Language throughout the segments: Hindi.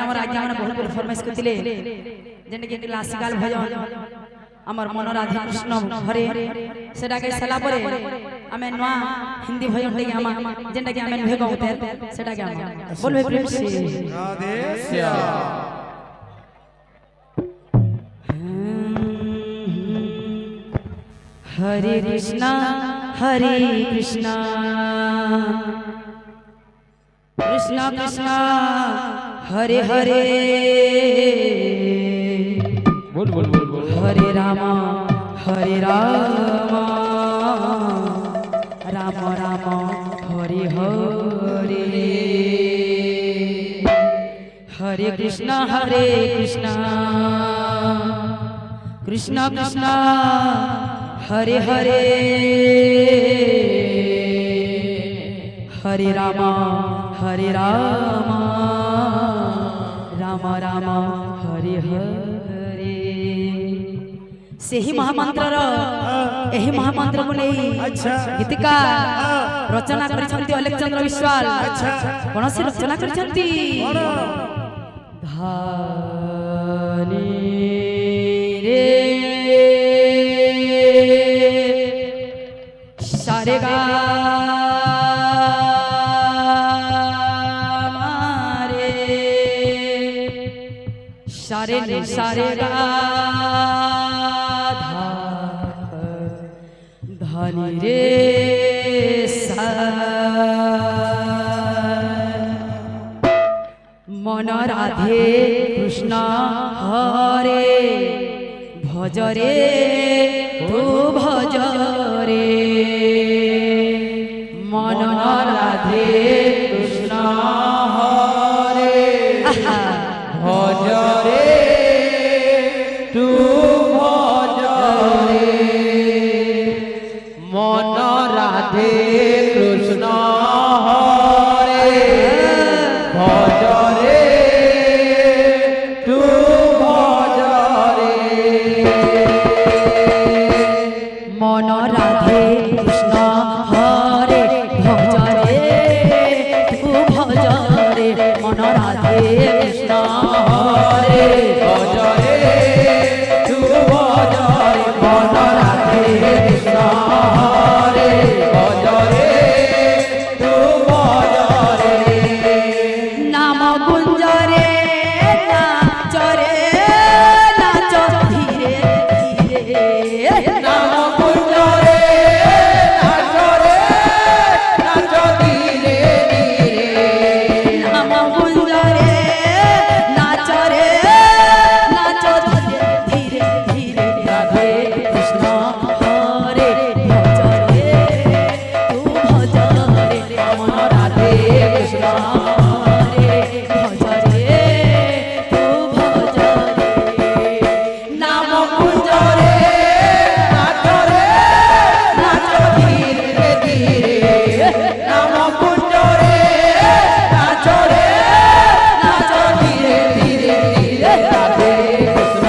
हमर आज्ञा माने बहुत परफॉर्मेंस करतिले जेने के क्लासिकल भजन हमर मन राधा कृष्ण हरे सेटा के सला परे हमें नवा हिंदी भजन के हम जेने के हमें नुहे गाउते सेटा के हम बोलबे प्रेम से राधे श्याम हरे कृष्णा कृष्णा कृष्णा हरे हरे बोल बोल बोल बोल हरे राम राम राम हरे हरे हरे कृष्णा कृष्णा कृष्णा हरे हरे हरे राम राम राम हरे हरे से ही महामंत्र एही महामंत्र को नहीं गीतिकार रचना करिसंती अलेक्जेंद्र विश्वाल कौन से रचना करिसंती धानी रे सारे गा सारे गा धनी रे सा मन राधे कृष्ण हरे भजरे तू भजरे मन राधे कृष्ण हरे भजरे तू भजरे मन राधे कृष्ण हरे भजरे तू भजरे मन राधे कृष्ण हरे भजरे तू भजरे मन राधे कृष्ण हरे भजरे तू भजरे मन राधे कृष्ण हरे भजरे तू भजरे नाम गुंजरे नाचरे नाच धीरे धीरे नाम कुंजरे नाचरे नाच धीरे धीरे नाम गुंजरे नाचरे नाच धीरे धीरे धीरे राधे कृष्ण हरे भजरे तू भजरे मन राधे कृष्ण हरे भजरे तू भजरे नाम कुंजरे नाचरे नाच धीरे धीरे नाम कुंजरे नाचरे नाच धीरे धीरे धीरे राधे कृष्ण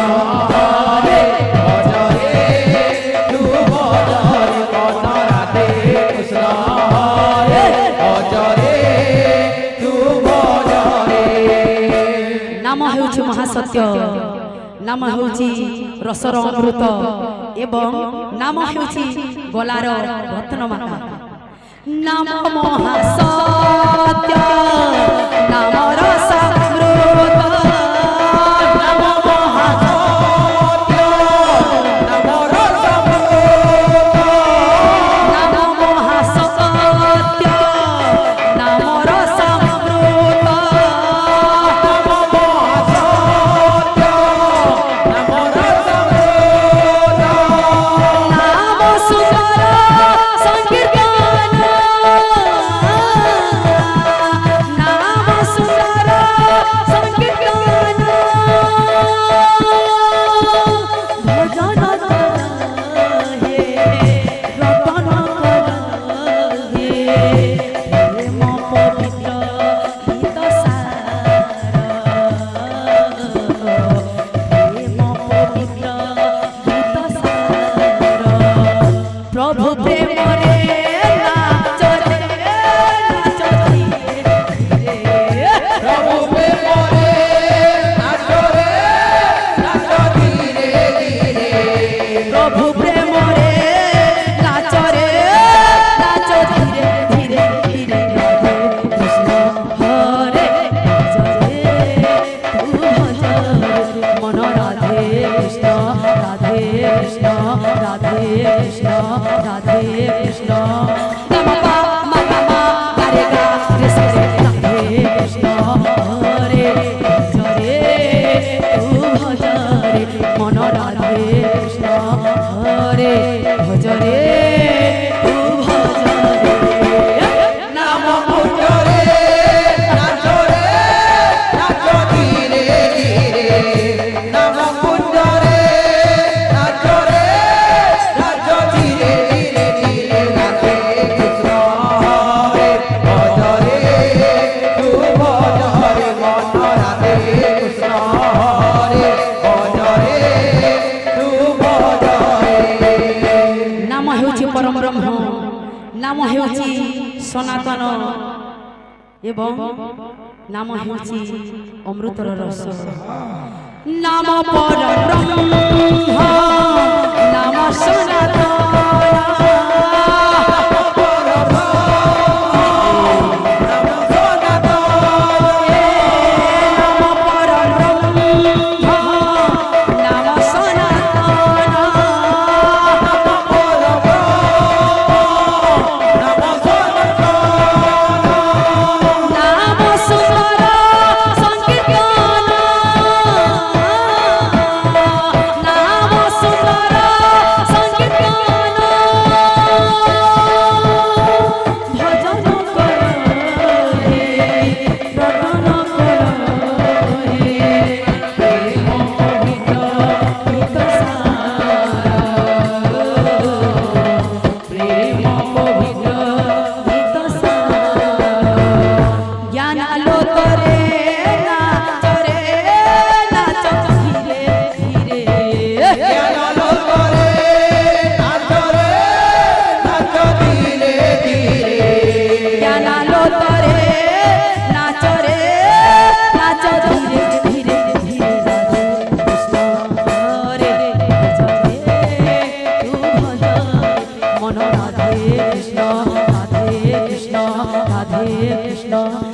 हरे भजरे तू भजरे मन राधे कृष्ण हरे भजरे तू भजरे नाम हेउछि महासत्य नाम हेउछि रसर अमृत एवं नाम हेउछि गलार रत्नमाला नाम महासत्य नाम रस अमृत नाम महासत्य नाम रसामृत नाम महासत्य नाम रस अमृत नाम महासत्य नाम रसामृत नाम सुंदर संकीर्तन नाम सुंदर কৃষ্ণ হরে ভজরে তু ভজরে নাম ହେଉଛି ପରମ ବ୍ରହ୍ମ ନାମ ହେଉଛି ସନାତନ ଏବଂ ନାମ ହେଉଛି ଅମୃତର ରସ ନାମ ପରମ ବ୍ରହ୍ମ ନାମ ସନାତନ Hare Krishna Hare Krishna